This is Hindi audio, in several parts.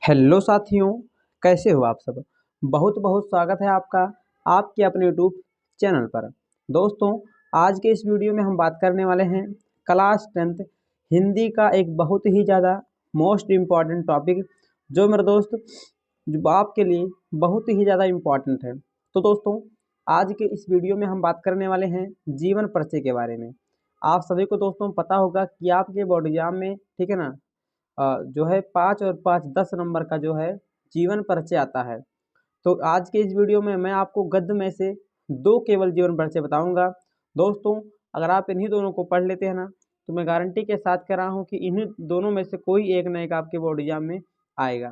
हेलो साथियों, कैसे हो आप सब। बहुत बहुत स्वागत है आपका आपके अपने यूट्यूब चैनल पर। दोस्तों, आज के इस वीडियो में हम बात करने वाले हैं क्लास 10th हिंदी का एक बहुत ही ज़्यादा मोस्ट इम्पॉर्टेंट टॉपिक, जो मेरे दोस्त जो आपके लिए बहुत ही ज़्यादा इम्पॉर्टेंट है। तो दोस्तों, आज के इस वीडियो में हम बात करने वाले हैं जीवन परिचय के बारे में। आप सभी को दोस्तों पता होगा कि आपके बोर्ड एग्जाम में, ठीक है ना, जो है 5 और 5 10 नंबर का जो है जीवन परिचय आता है। तो आज के इस वीडियो में मैं आपको गद्य में से 2 केवल जीवन परिचय बताऊंगा। दोस्तों, अगर आप इन्हीं दोनों को पढ़ लेते हैं ना, तो मैं गारंटी के साथ कह रहा हूँ कि इन्हीं दोनों में से कोई एक न एक आपके बोर्ड एग्जाम में आएगा।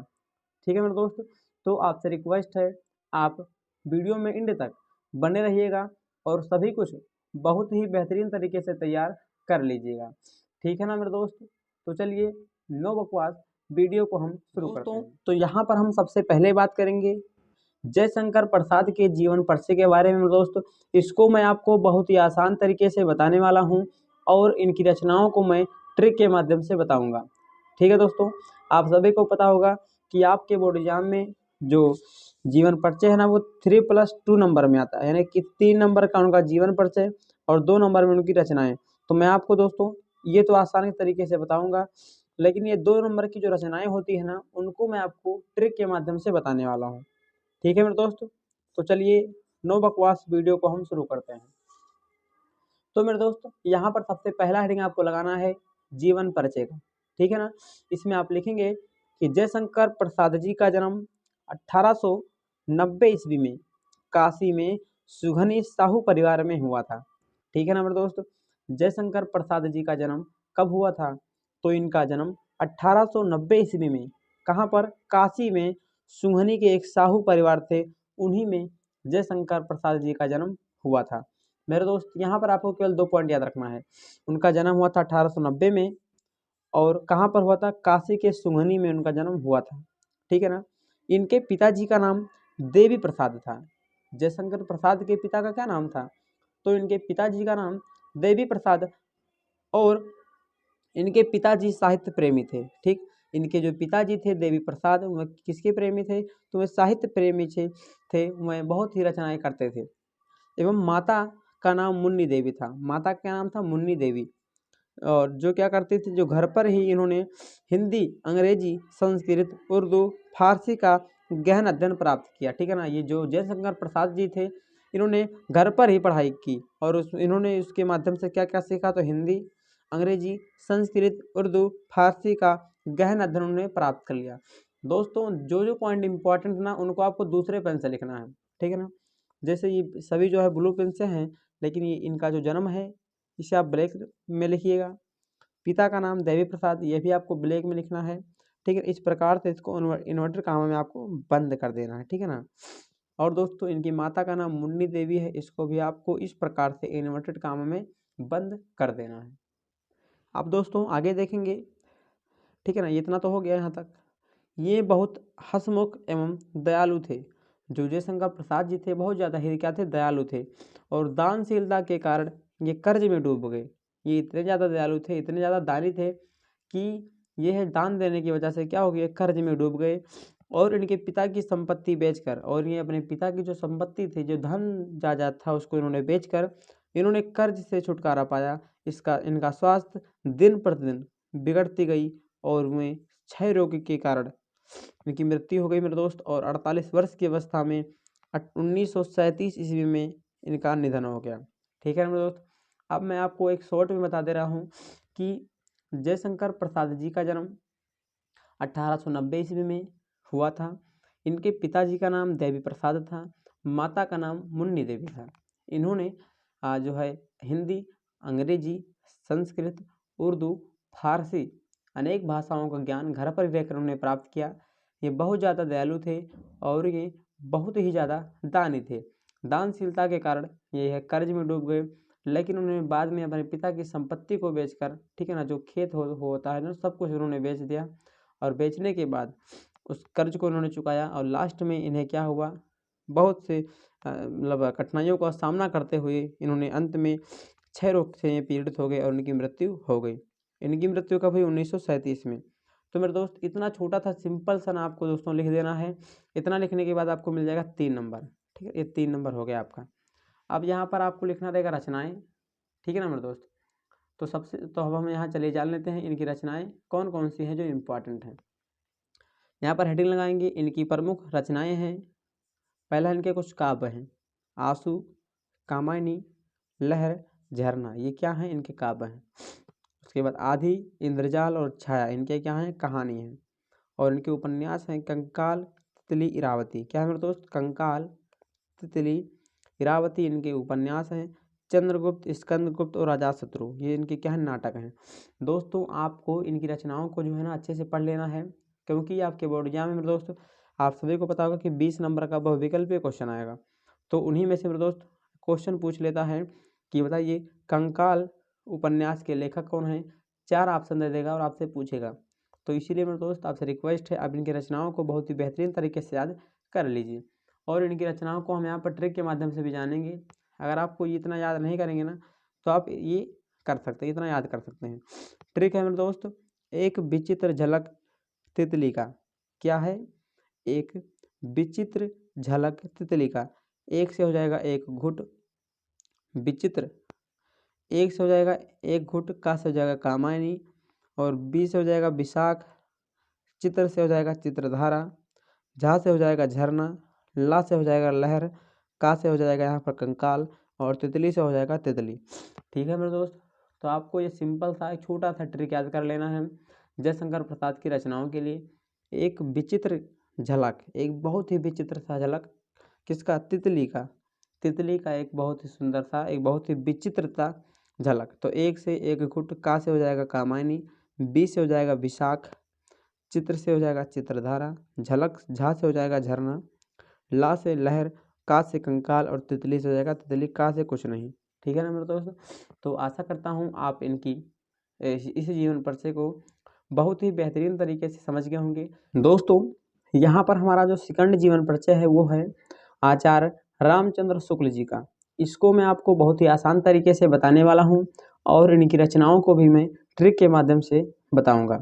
ठीक है मेरे दोस्त, तो आपसे रिक्वेस्ट है, आप वीडियो में एंड तक बने रहिएगा और सभी कुछ बहुत ही बेहतरीन तरीके से तैयार कर लीजिएगा। ठीक है ना मेरे दोस्त। तो चलिए, नो बकवास, वीडियो को हम शुरू करते हैं। तो यहाँ पर हम सबसे पहले बात करेंगे जयशंकर प्रसाद के जीवन परिचय के बारे में। दोस्त, इसको मैं आपको बहुत ही आसान तरीके से बताने वाला हूँ और इनकी रचनाओं को मैं ट्रिक के माध्यम से बताऊंगा। ठीक है दोस्तों, आप सभी को पता होगा कि आपके बोर्ड एग्जाम में जो जीवन परिचय है ना, वो 3+2 नंबर में आता है, यानी कि 3 नंबर का उनका जीवन परिचय और 2 नंबर में उनकी रचनाएं। तो मैं आपको दोस्तों ये तो आसानी तरीके से बताऊंगा, लेकिन ये 2 नंबर की जो रचनाएं होती है ना, उनको मैं आपको ट्रिक के माध्यम से बताने वाला हूँ। ठीक है मेरे दोस्त, तो चलिए नो बकवास, वीडियो को हम शुरू करते हैं। तो मेरे दोस्त, यहाँ पर सबसे पहला हेडिंग आपको लगाना है जीवन परिचय का। ठीक है ना, इसमें आप लिखेंगे कि जयशंकर प्रसाद जी का जन्म 1890 ईस्वी में काशी में सुघनी साहू परिवार में हुआ था। ठीक है ना मेरे दोस्त, जयशंकर प्रसाद जी का जन्म कब हुआ था? तो इनका जन्म 1890 ईस्वी में कहाँ पर? काशी में सुघनी के एक साहू परिवार थे, उन्हीं में जयशंकर प्रसाद जी का जन्म हुआ था। मेरे दोस्त, यहाँ पर आपको केवल 2 पॉइंट याद रखना है। उनका जन्म हुआ था 1890 में, और कहाँ पर हुआ था? काशी के सुघनी में उनका जन्म हुआ था। ठीक है ना। इनके पिताजी का नाम देवी प्रसाद था। जयशंकर प्रसाद के पिता का क्या नाम था? तो इनके पिताजी का नाम देवी प्रसाद, और इनके पिताजी साहित्य प्रेमी थे। ठीक, इनके जो पिताजी थे देवी प्रसाद, वह किसके प्रेमी थे? तो वे साहित्य प्रेमी थे, वह बहुत ही रचनाएं करते थे। एवं माता का नाम मुन्नी देवी था। माता का नाम था मुन्नी देवी, और जो क्या करती थी, जो घर पर ही इन्होंने हिंदी, अंग्रेजी, संस्कृत, उर्दू, फारसी का गहन अध्ययन प्राप्त किया। ठीक है ना, ये जो जयशंकर प्रसाद जी थे, इन्होंने घर पर ही पढ़ाई की, और इन्होंने उसके माध्यम से क्या क्या सीखा? तो हिंदी, अंग्रेजी, संस्कृत, उर्दू, फारसी का गहन अध्ययन उन्होंने प्राप्त कर लिया। दोस्तों, जो जो पॉइंट इंपॉर्टेंट ना, उनको आपको दूसरे पेन से लिखना है। ठीक है ना, जैसे ये सभी जो है ब्लू पेन से हैं, लेकिन ये इनका जो जन्म है, इसे आप ब्लैक में लिखिएगा। पिता का नाम देवी प्रसाद, ये भी आपको ब्लैक में लिखना है। ठीक है, इस प्रकार से इसको इन्वर्टर कामा में आपको बंद कर देना है। ठीक है ना। और दोस्तों, इनकी माता का नाम मुन्नी देवी है, इसको भी आपको इस प्रकार से इन्वर्टेड कामा में बंद कर देना है। अब दोस्तों आगे देखेंगे। ठीक है ना, इतना तो हो गया यहाँ तक। ये बहुत हंसमुख एवं दयालु थे। जो जयशंकर प्रसाद जी थे, बहुत ज़्यादा ही क्या थे? दयालु थे, और दानशीलता के कारण ये कर्ज में डूब गए। ये इतने ज़्यादा दयालु थे, इतने ज़्यादा दानी थे कि ये है दान देने की वजह से क्या हो गया? कर्ज में डूब गए, और इनके पिता की संपत्ति बेचकर, और ये अपने पिता की जो संपत्ति थी, जो धन जायदाद था, उसको इन्होंने बेचकर इन्होंने कर्ज से छुटकारा पाया। इनका स्वास्थ्य दिन प्रतिदिन बिगड़ती गई, और वे क्षय रोग के कारण इनकी मृत्यु हो गई मेरे दोस्त, और 48 वर्ष की अवस्था में 1937 ईस्वी में इनका निधन हो गया। ठीक है मेरे दोस्त, अब मैं आपको एक शॉर्ट में बता दे रहा हूँ कि जयशंकर प्रसाद जी का जन्म 1890 ईस्वी में हुआ था। इनके पिताजी का नाम देवी प्रसाद था, माता का नाम मुन्नी देवी था। इन्होंने जो है हिंदी, अंग्रेजी, संस्कृत, उर्दू, फारसी अनेक भाषाओं का ज्ञान घर पर रहकर उन्होंने प्राप्त किया। ये बहुत ज़्यादा दयालु थे, और ये बहुत ही ज़्यादा दानी थे। दानशीलता के कारण ये है कर्ज में डूब गए, लेकिन उन्होंने बाद में अपने पिता की संपत्ति को बेचकर, ठीक है ना, जो खेत होता है ना, सब कुछ उन्होंने बेच दिया, और बेचने के बाद उस कर्ज को उन्होंने चुकाया, और लास्ट में इन्हें क्या हुआ? बहुत से मतलब कठिनाइयों का सामना करते हुए इन्होंने अंत में क्षय रोग से पीड़ित हो गए, और उनकी मृत्यु हो गई। इनकी मृत्यु कब हुई? 1937 में। तो मेरे दोस्त इतना छोटा था सिंपल सा ना आपको दोस्तों लिख देना है। इतना लिखने के बाद आपको मिल जाएगा 3 नंबर। ठीक है, ये 3 नंबर हो गया आपका। अब यहाँ पर आपको लिखना रहेगा रचनाएँ। ठीक है ना मेरे दोस्त। तो अब हम यहाँ चलिए जान लेते हैं इनकी रचनाएँ कौन कौन सी हैं जो इम्पॉर्टेंट हैं। यहाँ पर हेडिंग लगाएंगे, इनकी प्रमुख रचनाएँ हैं। पहला इनके कुछ काव्य हैं, आंसू, कामायनी, लहर, झरना, ये क्या हैं, इनके काव्य हैं। उसके बाद आधी, इंद्रजाल और छाया, इनके क्या हैं, कहानी है। और इनके उपन्यास हैं कंकाल, तितली, इरावती। क्या है मेरे दोस्त, कंकाल, तितली, इरावती इनके उपन्यास हैं। चंद्रगुप्त, स्कंदगुप्त और अजातशत्रु, ये इनके क्या है, नाटक हैं। दोस्तों आपको इनकी रचनाओं को जो है ना अच्छे से पढ़ लेना है, क्योंकि आपके बोर्ड एग्जाम में मेरे दोस्त आप सभी को पता होगा कि 20 नंबर का बहुविकल्पीय क्वेश्चन आएगा। तो उन्हीं में से मेरे दोस्त क्वेश्चन पूछ लेता है कि बताइए कंकाल उपन्यास के लेखक कौन हैं। 4 ऑप्शन दे देगा और आपसे पूछेगा। तो इसीलिए मेरे दोस्त आपसे रिक्वेस्ट है, आप इनकी रचनाओं को बहुत ही बेहतरीन तरीके से याद कर लीजिए। और इनकी रचनाओं को हम यहाँ पर ट्रिक के माध्यम से भी जानेंगे। अगर आपको इतना याद नहीं करेंगे ना, तो आप ये कर सकते हैं, इतना याद कर सकते हैं। ट्रिक है मेरे दोस्त, एक विचित्र झलक तितली का। क्या है, एक विचित्र झलक तितली का। एक से हो जाएगा एक घुट, विचित्र, एक से हो जाएगा एक घुट, का से हो जाएगा कामायनी, और बी से हो जाएगा विशाख, चित्र से हो जाएगा चित्रधारा, झा से हो जाएगा झरना, ला से हो जाएगा लहर, का से हो जाएगा यहाँ पर कंकाल, और तितली से हो जाएगा तितली। ठीक है मेरे दोस्त, तो आपको ये सिंपल सा एक छोटा सा ट्रिक याद कर लेना है जयशंकर प्रसाद की रचनाओं के लिए। एक विचित्र झलक, एक बहुत ही विचित्र सा झलक, किसका, तितली का। तितली का एक बहुत ही सुंदर सा, एक बहुत ही विचित्र सा झलक। तो एक से एक घुट, का से हो जाएगा कामायनी, बी से हो जाएगा विशाख, चित्र से हो जाएगा चित्रधारा, झलक, झा से हो जाएगा झरना, ला से लहर, का से कंकाल, और तितली से हो जाएगा तितली, का से कुछ नहीं। ठीक है ना मेरे दोस्त। तो आशा करता हूँ आप इनकी इस जीवन परिचय को बहुत ही बेहतरीन तरीके से समझ गए होंगे। दोस्तों यहाँ पर हमारा जो सेकंड जीवन परिचय है वो है आचार्य रामचंद्र शुक्ल जी का। इसको मैं आपको बहुत ही आसान तरीके से बताने वाला हूँ, और इनकी रचनाओं को भी मैं ट्रिक के माध्यम से बताऊँगा।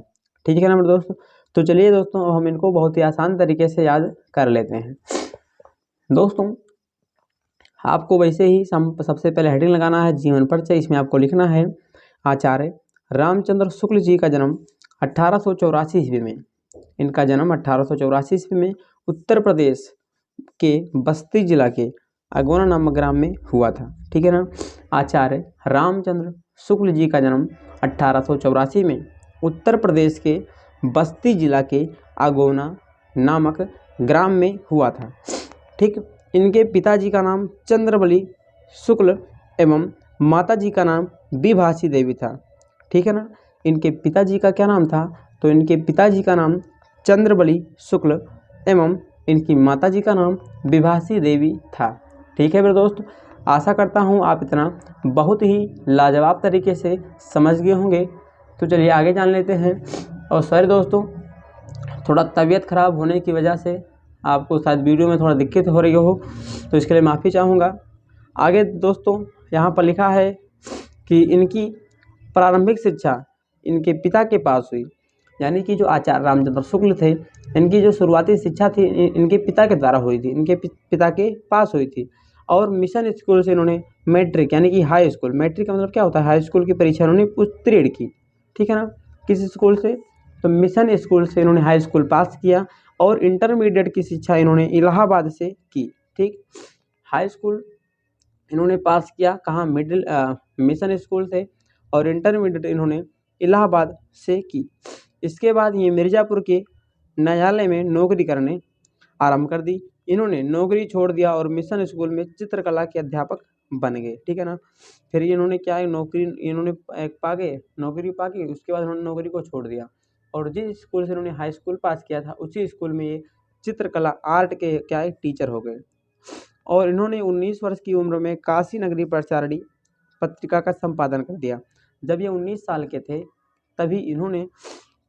ठीक है ना मेरे दोस्तों। तो चलिए दोस्तों, अब हम इनको बहुत ही आसान तरीके से याद कर लेते हैं। दोस्तों आपको वैसे ही सबसे पहले हेडिंग लगाना है जीवन परिचय। इसमें आपको लिखना है आचार्य रामचंद्र शुक्ल जी का जन्म 1884 ईस्वी में। इनका जन्म 1884 ईस्वी में उत्तर प्रदेश के बस्ती जिला के अगोना नामक ग्राम में हुआ था। ठीक है ना। आचार्य रामचंद्र शुक्ल जी का जन्म 1884 में उत्तर प्रदेश के बस्ती जिला के अगोना नामक ग्राम में हुआ था। ठीक। इनके पिताजी का नाम चंद्रबली शुक्ल एवं माताजी का नाम विभासी देवी था। ठीक है ना। इनके पिताजी का क्या नाम था, तो इनके पिताजी का नाम चंद्रबली शुक्ल एवं इनकी माताजी का नाम विभासी देवी था। ठीक है मेरे दोस्त, आशा करता हूँ आप इतना बहुत ही लाजवाब तरीके से समझ गए होंगे। तो चलिए आगे जान लेते हैं। और सॉरी दोस्तों, थोड़ा तबीयत ख़राब होने की वजह से आपको शायद वीडियो में थोड़ा दिक्कत हो रही हो, तो इसके लिए माफ़ी चाहूँगा। आगे दोस्तों यहाँ पर लिखा है कि इनकी प्रारंभिक शिक्षा इनके पिता के पास हुई, यानी कि जो आचार्य रामचंद्र शुक्ल थे, इनकी जो शुरुआती शिक्षा थी इनके पिता के द्वारा हुई थी, इनके पिता के पास हुई थी। और मिशन स्कूल से इन्होंने मैट्रिक यानी कि हाई स्कूल, मैट्रिक का मतलब क्या होता है, हाई स्कूल की परीक्षा इन्होंने उत्तीर्ण की। ठीक है ना। किस स्कूल से, तो मिशन स्कूल से इन्होंने हाई स्कूल पास किया। और इंटरमीडिएट की शिक्षा इन्होंने इलाहाबाद से की। ठीक। हाई स्कूल इन्होंने पास किया कहाँ, मिशन स्कूल से, और इंटरमीडिएट इन्होंने इलाहाबाद से की। इसके बाद ये मिर्ज़ापुर के न्यायालय में नौकरी करने आरंभ कर दी। इन्होंने नौकरी छोड़ दिया और मिशन स्कूल में चित्रकला के अध्यापक बन गए। ठीक है ना। फिर इन्होंने क्या है, नौकरी इन्होंने नौकरी पा के उसके बाद इन्होंने नौकरी को छोड़ दिया, और जिस स्कूल से इन्होंने हाई स्कूल पास किया था उसी स्कूल में ये चित्रकला आर्ट के क्या है टीचर हो गए। और इन्होंने 19 वर्ष की उम्र में काशी नगरी प्रचारिणी पत्रिका का संपादन कर दिया। जब ये 19 साल के थे तभी इन्होंने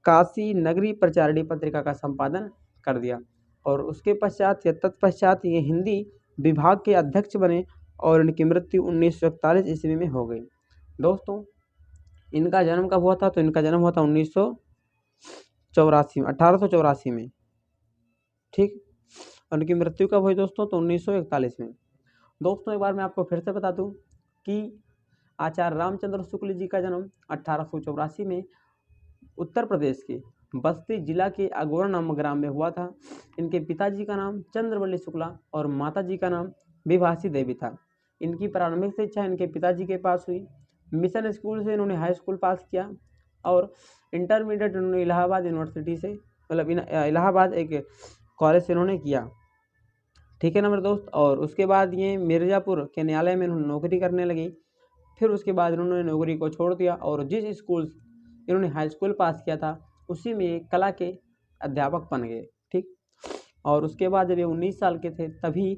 काशी नगरी प्रचारिणी पत्रिका का संपादन कर दिया, और उसके पश्चात या तत्पश्चात ये हिंदी विभाग के अध्यक्ष बने, और इनकी मृत्यु 1941 ईस्वी में हो गई। दोस्तों इनका जन्म कब हुआ था, तो इनका जन्म हुआ था 1884 में, ठीक। उनकी मृत्यु कब हुई दोस्तों? तो 1941 में। दोस्तों एक बार मैं आपको फिर से बता दूं कि आचार्य रामचंद्र शुक्ल जी का जन्म 1884 में उत्तर प्रदेश के बस्ती जिला के अगोरा नामक ग्राम में हुआ था। इनके पिताजी का नाम चंद्रवल्ली शुक्ला और माताजी का नाम विभासी देवी था। इनकी प्रारंभिक शिक्षा इनके पिताजी के पास हुई। मिशन स्कूल से इन्होंने हाई स्कूल पास किया और इंटरमीडिएट इन्होंने इलाहाबाद यूनिवर्सिटी से, मतलब इलाहाबाद एक कॉलेज से इन्होंने किया, ठीक है ना मेरे दोस्त। और उसके बाद ये मिर्ज़ापुर के न्यायालय में इन्होंने नौकरी करने लगी। फिर उसके बाद इन्होंने नौकरी को छोड़ दिया और जिस स्कूल इन्होंने हाई स्कूल पास किया था उसी में एक कला के अध्यापक बन गए, ठीक। और उसके बाद जब ये 19 साल के थे तभी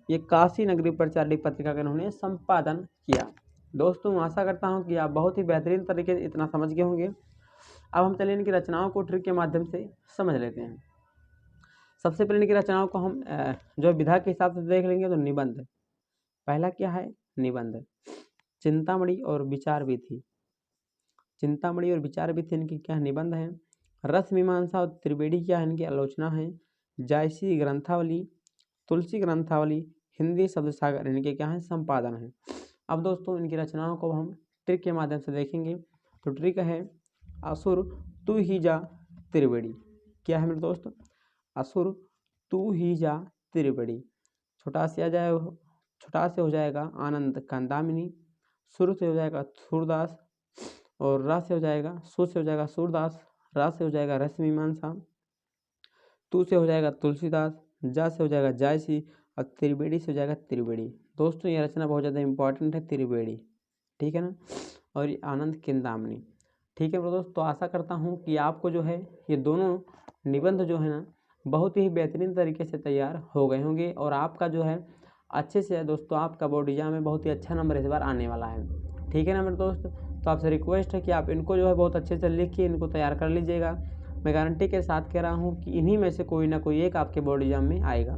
ये काशी नगरी प्रचारित पत्रिका का इन्होंने संपादन किया। दोस्तों आशा करता हूँ कि आप बहुत ही बेहतरीन तरीके से इतना समझ गए होंगे। अब हम चलिए इनकी रचनाओं को ट्रिक के माध्यम से समझ लेते हैं। सबसे पहले इनकी रचनाओं को हम जो विधा के हिसाब से देख लेंगे तो निबंध। पहला क्या है? निबंध। चिंतामणि और विचार विधि। चिंतामणि और विचार विधि इनकी क्या निबंध है। रस मीमांसा और त्रिवेणी क्या है? इनकी आलोचना है। जायसी ग्रंथावली, तुलसी ग्रंथावली, हिंदी शब्द सागर इनके क्या है? संपादन है। अब दोस्तों इनकी रचनाओं को हम ट्रिक के माध्यम से देखेंगे। तो ट्रिक है असुर तू ही जा त्रिवेणी। क्या है मेरे दोस्त? असुर तू ही जा त्रिवेणी। छोटा से हो जाएगा आनंद कांदामिनी, सुर से हो जाएगा सूरदास, और रा से हो जाएगा, सु से हो जाएगा सूरदास, रा से हो जाएगा रस मीमांसा, तू से हो जाएगा तुलसीदास, जा से हो जाएगा जायसी और त्रिवेणी से हो जाएगा त्रिवेणी। दोस्तों ये रचना बहुत ज़्यादा इंपॉर्टेंट है, त्रिवेणी, ठीक है ना। और ये आनंद किंदामनी, ठीक है दोस्तों। तो आशा करता हूँ कि आपको जो है ये दोनों निबंध जो है ना बहुत ही बेहतरीन तरीके से तैयार हो गए होंगे और आपका जो है अच्छे से दोस्तों आपका बोर्ड एग्जाम में बहुत ही अच्छा नंबर इस बार आने वाला है, ठीक है ना मेरे दोस्त। तो आपसे रिक्वेस्ट है कि आप इनको जो है बहुत अच्छे से लिख के इनको तैयार कर लीजिएगा। मैं गारंटी के साथ कह रहा हूँ कि इन्हीं में से कोई ना कोई एक आपके बोर्ड एग्जाम में आएगा।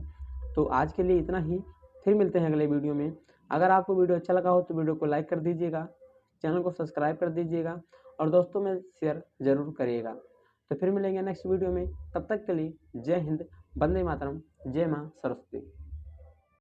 तो आज के लिए इतना ही, फिर मिलते हैं अगले वीडियो में। अगर आपको वीडियो अच्छा लगा हो तो वीडियो को लाइक कर दीजिएगा, चैनल को सब्सक्राइब कर दीजिएगा और दोस्तों में शेयर ज़रूर करिएगा। तो फिर मिलेंगे नेक्स्ट वीडियो में, तब तक के लिए जय हिंद, वंदे मातरम, जय माँ सरस्वती।